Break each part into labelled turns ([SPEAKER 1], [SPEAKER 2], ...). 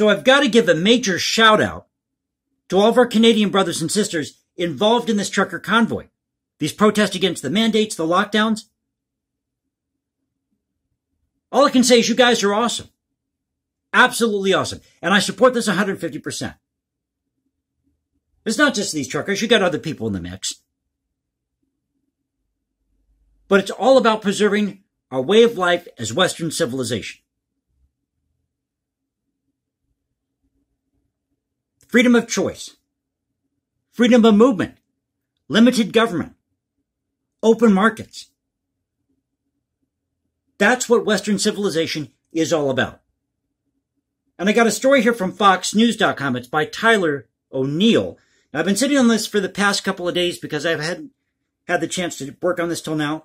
[SPEAKER 1] So I've got to give a major shout out to all of our Canadian brothers and sisters involved in this trucker convoy. These protests against the mandates, the lockdowns. All I can say is you guys are awesome. Absolutely awesome. And I support this 150%. It's not just these truckers. You got other people in the mix. But it's all about preserving our way of life as Western civilization. Freedom of choice. Freedom of movement. Limited government. Open markets. That's what Western civilization is all about. And I got a story here from FoxNews.com. It's by Tyler O'Neill. Now, I've been sitting on this for the past couple of days because I've had the chance to work on this till now.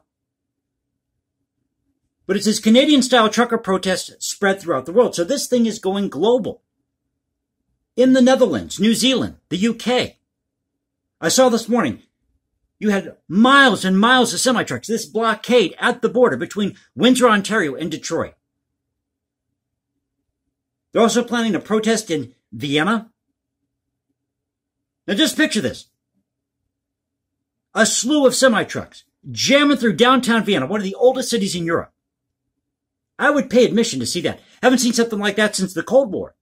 [SPEAKER 1] But it says Canadian-style trucker protests spread throughout the world. So this thing is going global. In the Netherlands, New Zealand, the UK. I saw this morning, you had miles and miles of semi-trucks, this blockade at the border between Windsor, Ontario and Detroit. They're also planning a protest in Vienna. Now just picture this. A slew of semi-trucks jamming through downtown Vienna, one of the oldest cities in Europe. I would pay admission to see that. Haven't seen something like that since the Cold War.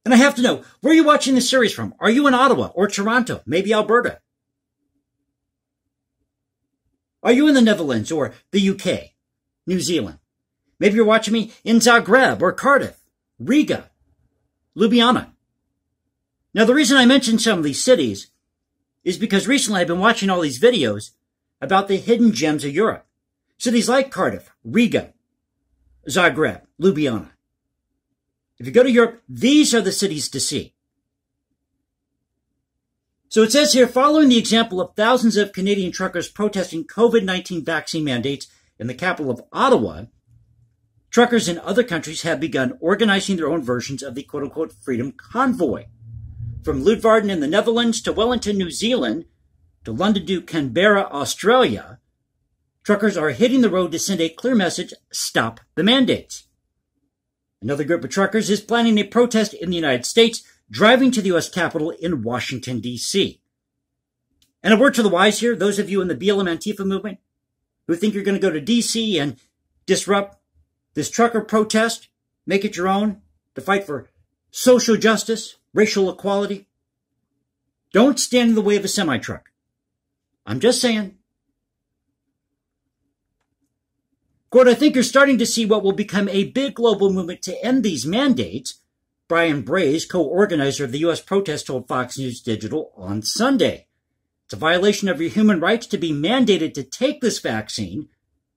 [SPEAKER 1] And I have to know, where are you watching this series from? Are you in Ottawa or Toronto, maybe Alberta? Are you in the Netherlands or the UK, New Zealand? Maybe you're watching me in Zagreb or Cardiff, Riga, Ljubljana. Now, the reason I mention some of these cities is because recently I've been watching all these videos about the hidden gems of Europe. Cities like Cardiff, Riga, Zagreb, Ljubljana. If you go to Europe, these are the cities to see. So it says here, following the example of thousands of Canadian truckers protesting COVID-19 vaccine mandates in the capital of Ottawa, truckers in other countries have begun organizing their own versions of the quote-unquote Freedom Convoy. From Leeuwarden in the Netherlands to Wellington, New Zealand, to London to Canberra, Australia, truckers are hitting the road to send a clear message, stop the mandates. Another group of truckers is planning a protest in the United States, driving to the U.S. Capitol in Washington, D.C. And a word to the wise here, those of you in the BLM Antifa movement who think you're going to go to D.C. and disrupt this trucker protest, make it your own, to fight for social justice, racial equality, don't stand in the way of a semi-truck. I'm just saying. Quote, I think you're starting to see what will become a big global movement to end these mandates, Brian Braze, co-organizer of the U.S. protest, told Fox News Digital on Sunday. It's a violation of your human rights to be mandated to take this vaccine.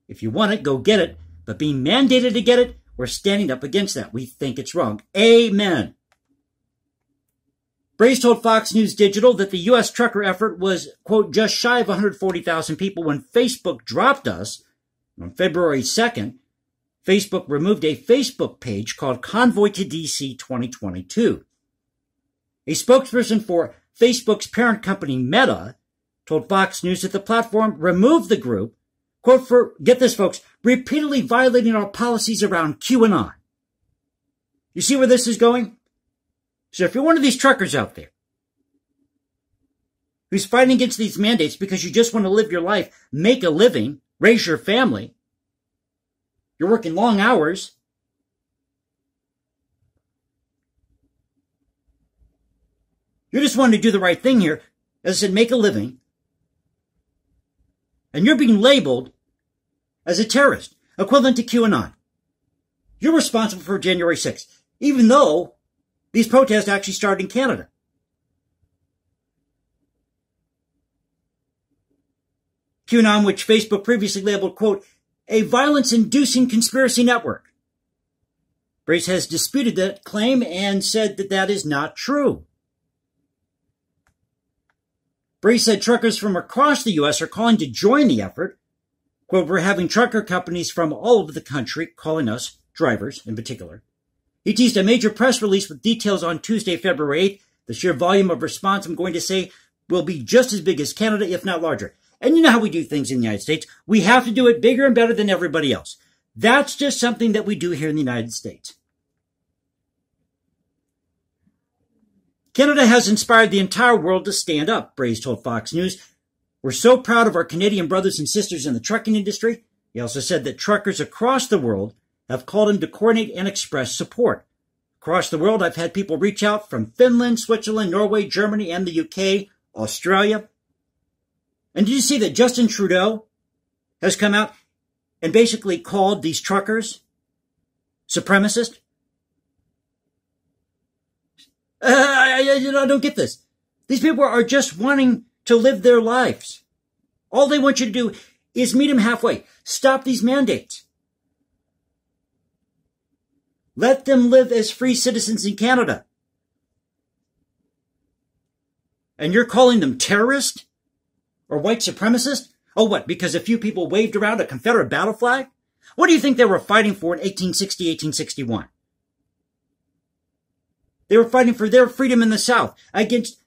[SPEAKER 1] If you want it, go get it. But being mandated to get it, we're standing up against that. We think it's wrong. Amen. Braze told Fox News Digital that the U.S. trucker effort was, quote, just shy of 140,000 people when Facebook dropped us. On February 2nd, Facebook removed a Facebook page called Convoy to DC 2022. A spokesperson for Facebook's parent company Meta told Fox News that the platform removed the group, quote, for, get this folks, repeatedly violating our policies around QAnon. You see where this is going? So if you're one of these truckers out there who's fighting against these mandates because you just want to live your life, make a living, raise your family, you're working long hours, you're just wanting to do the right thing here, as I said, make a living, and you're being labeled as a terrorist, equivalent to QAnon. You're responsible for January 6th, even though these protests actually started in Canada. QAnon, which Facebook previously labeled, quote, a violence-inducing conspiracy network. Brace has disputed that claim and said that that is not true. Brace said truckers from across the U.S. are calling to join the effort. Quote, we're having trucker companies from all over the country calling us, drivers in particular. He teased a major press release with details on Tuesday, February 8th. The sheer volume of response, I'm going to say, will be just as big as Canada, if not larger. And you know how we do things in the United States. We have to do it bigger and better than everybody else. That's just something that we do here in the United States. Canada has inspired the entire world to stand up, Braze told Fox News. We're so proud of our Canadian brothers and sisters in the trucking industry. He also said that truckers across the world have called him to coordinate and express support. Across the world, I've had people reach out from Finland, Switzerland, Norway, Germany, and the UK, Australia. And did you see that Justin Trudeau has come out and basically called these truckers supremacists? I don't get this. These people are just wanting to live their lives. All they want you to do is meet them halfway. Stop these mandates. Let them live as free citizens in Canada. And you're calling them terrorists or white supremacists? Oh, what? Because a few people waved around a Confederate battle flag? What do you think they were fighting for in 1860, 1861? They were fighting for their freedom in the South against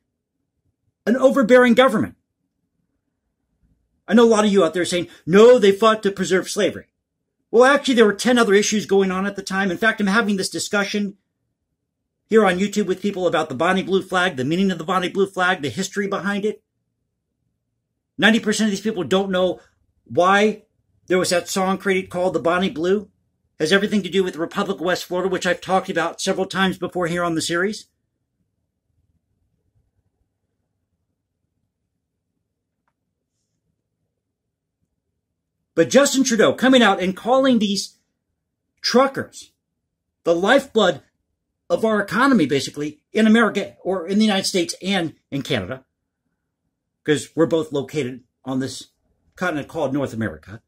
[SPEAKER 1] an overbearing government. I know a lot of you out there saying, no, they fought to preserve slavery. Well, actually, there were 10 other issues going on at the time. In fact, I'm having this discussion here on YouTube with people about the Bonnie Blue flag, the meaning of the Bonnie Blue flag, the history behind it. 90% of these people don't know why there was that song created called the Bonnie Blue. It has everything to do with the Republic of West Florida, which I've talked about several times before here on the series. But Justin Trudeau coming out and calling these truckers the lifeblood of our economy, basically, in America or in the United States and in Canada, because we're both located on this continent called North America.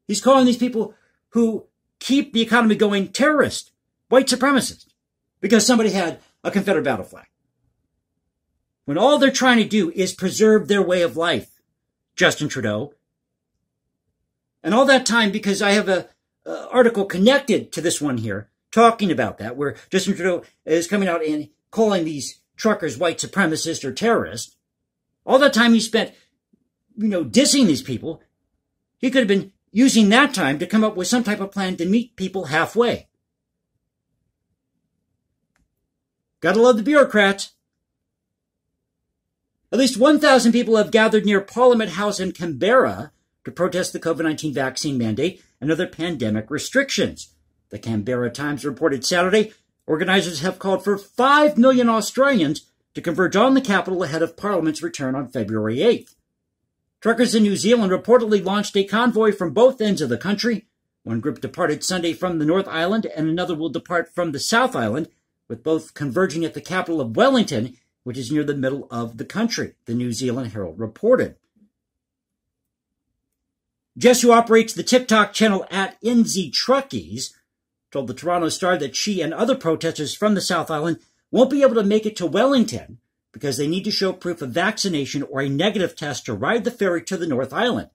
[SPEAKER 1] He's calling these people who keep the economy going terrorists, white supremacists, because somebody had a Confederate battle flag. When all they're trying to do is preserve their way of life, Justin Trudeau. And all that time, because I have an article connected to this one here, talking about that, where Justin Trudeau is coming out and calling these truckers white supremacists or terrorists. All that time he spent, dissing these people, he could have been using that time to come up with some type of plan to meet people halfway. Gotta love the bureaucrats. At least 1,000 people have gathered near Parliament House in Canberra to protest the COVID-19 vaccine mandate and other pandemic restrictions. The Canberra Times reported Saturday, organizers have called for 5 million Australians to converge on the capital ahead of Parliament's return on February 8th. Truckers in New Zealand reportedly launched a convoy from both ends of the country. One group departed Sunday from the North Island and another will depart from the South Island, with both converging at the capital of Wellington, which is near the middle of the country, the New Zealand Herald reported. Jess, who operates the TikTok channel at NZ Truckies, told the Toronto Star that she and other protesters from the South Island won't be able to make it to Wellington because they need to show proof of vaccination or a negative test to ride the ferry to the North Island.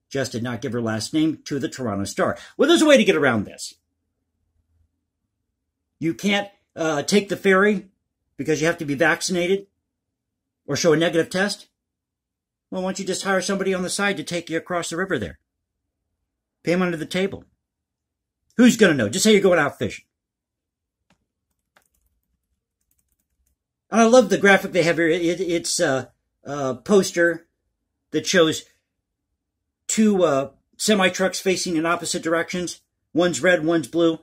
[SPEAKER 1] Jess did not give her last name to the Toronto Star. Well, there's a way to get around this. You can't take the ferry because you have to be vaccinated or show a negative test. Well, why don't you just hire somebody on the side to take you across the river there? Pay them under the table. Who's going to know? Just say you're going out fishing. And I love the graphic they have here. It's a poster that shows two semi-trucks facing in opposite directions. One's red, one's blue. It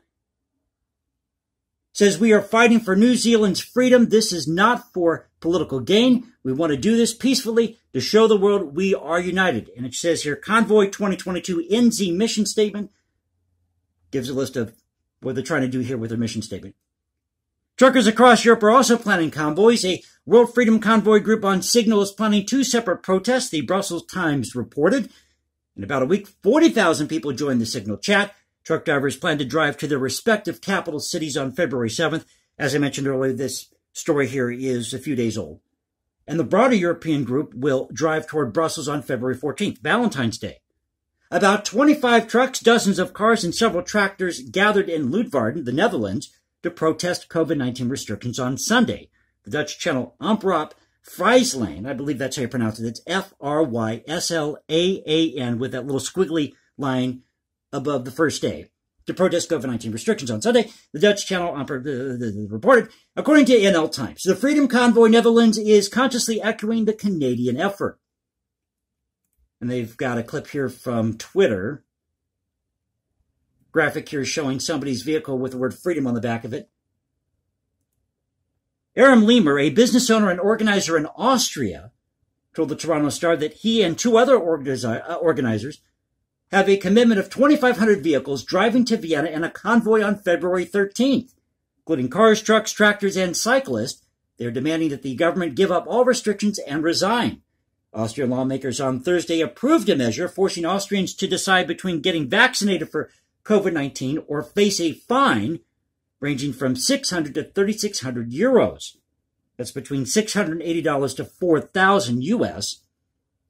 [SPEAKER 1] says, we are fighting for New Zealand's freedom. This is not for political gain. We want to do this peacefully to show the world we are united. And it says here, Convoy 2022 NZ mission statement. Gives a list of what they're trying to do here with their mission statement. Truckers across Europe are also planning convoys. A World Freedom Convoy group on Signal is planning 2 separate protests, the Brussels Times reported. In about a week, 40,000 people joined the Signal chat. Truck drivers plan to drive to their respective capital cities on February 7th. As I mentioned earlier, this story here is a few days old. And the broader European group will drive toward Brussels on February 14th, Valentine's Day. About 25 trucks, dozens of cars, and several tractors gathered in Leeuwarden, the Netherlands, to protest COVID-19 restrictions on Sunday. The Dutch channel Omroep Friesland, I believe that's how you pronounce it, it's F-R-Y-S-L-A-A-N with that little squiggly line above the first day to protest COVID-19 restrictions on Sunday, the Dutch channel reported, according to NL Times. The Freedom Convoy Netherlands is consciously echoing the Canadian effort. And they've got a clip here from Twitter. Graphic here showing somebody's vehicle with the word freedom on the back of it. Aram Lemur, a business owner and organizer in Austria, told the Toronto Star that he and two other organizers have a commitment of 2,500 vehicles driving to Vienna in a convoy on February 13th, including cars, trucks, tractors, and cyclists. They're demanding that the government give up all restrictions and resign. Austrian lawmakers on Thursday approved a measure forcing Austrians to decide between getting vaccinated for COVID-19 or face a fine ranging from 600 to 3,600 euros. That's between $680 to $4,000 US.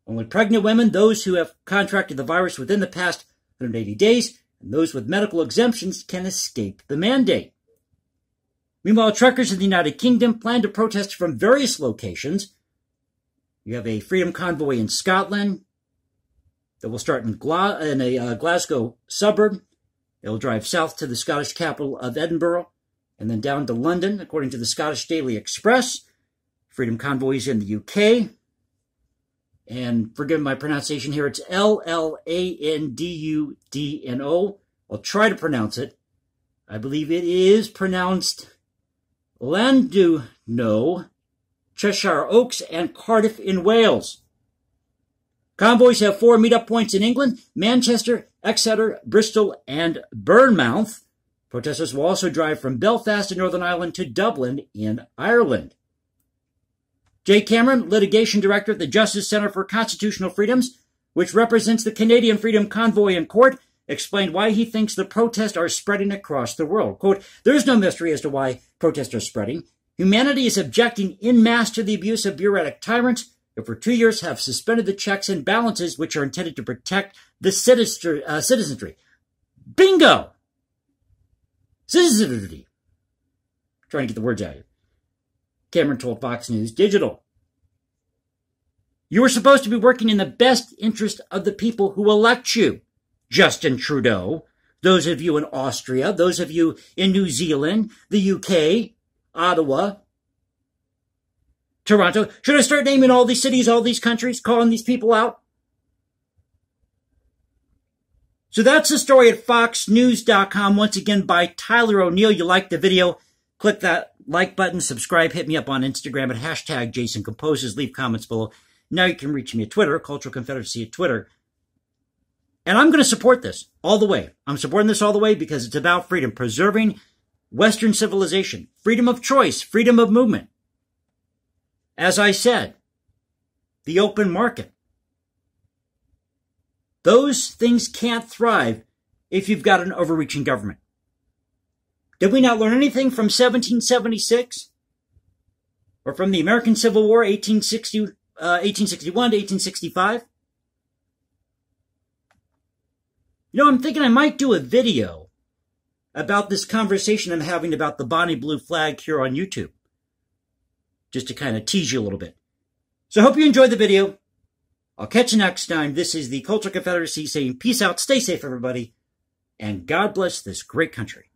[SPEAKER 1] Only pregnant women, those who have contracted the virus within the past 180 days, and those with medical exemptions can escape the mandate. Meanwhile, truckers in the United Kingdom plan to protest from various locations. You have a freedom convoy in Scotland that will start in a Glasgow suburb. It'll drive south to the Scottish capital of Edinburgh and then down to London, according to the Scottish Daily Express. Freedom convoys in the UK. And forgive my pronunciation here, it's L-L-A-N-D-U-D-N-O. I'll try to pronounce it. I believe it is pronounced Llandudno, Cheshire Oaks, and Cardiff in Wales. Convoys have 4 meetup points in England: Manchester, Exeter, Bristol, and Bournemouth. Protesters will also drive from Belfast in Northern Ireland to Dublin in Ireland. Jay Cameron, litigation director at the Justice Center for Constitutional Freedoms, which represents the Canadian Freedom Convoy in court, explained why he thinks the protests are spreading across the world. Quote, "There is no mystery as to why protests are spreading. Humanity is objecting en masse to the abuse of bureaucratic tyrants who for 2 years have suspended the checks and balances which are intended to protect the citizenry." Bingo! Citizenry. Trying to get the words out here. Cameron told Fox News Digital. "You are supposed to be working in the best interest of the people who elect you, Justin Trudeau, those of you in Austria, those of you in New Zealand, the UK, Ottawa, Toronto." Should I start naming all these cities, all these countries, calling these people out? So that's the story at foxnews.com, once again by Tyler O'Neill. You liked the video, click that like button, subscribe, hit me up on Instagram at hashtag Jason Composes, leave comments below. Now you can reach me at Twitter, Cultural Confederacy at Twitter. And I'm going to support this all the way. I'm supporting this all the way because it's about freedom, preserving Western civilization, freedom of choice, freedom of movement. As I said, the open market. Those things can't thrive if you've got an overreaching government. Did we not learn anything from 1776? Or from the American Civil War, 1861 to 1865? You know, I'm thinking I might do a video about this conversation I'm having about the Bonnie Blue flag here on YouTube. Just to kind of tease you a little bit. So I hope you enjoyed the video. I'll catch you next time. This is the Cultural Confederacy saying peace out, stay safe everybody, and God bless this great country.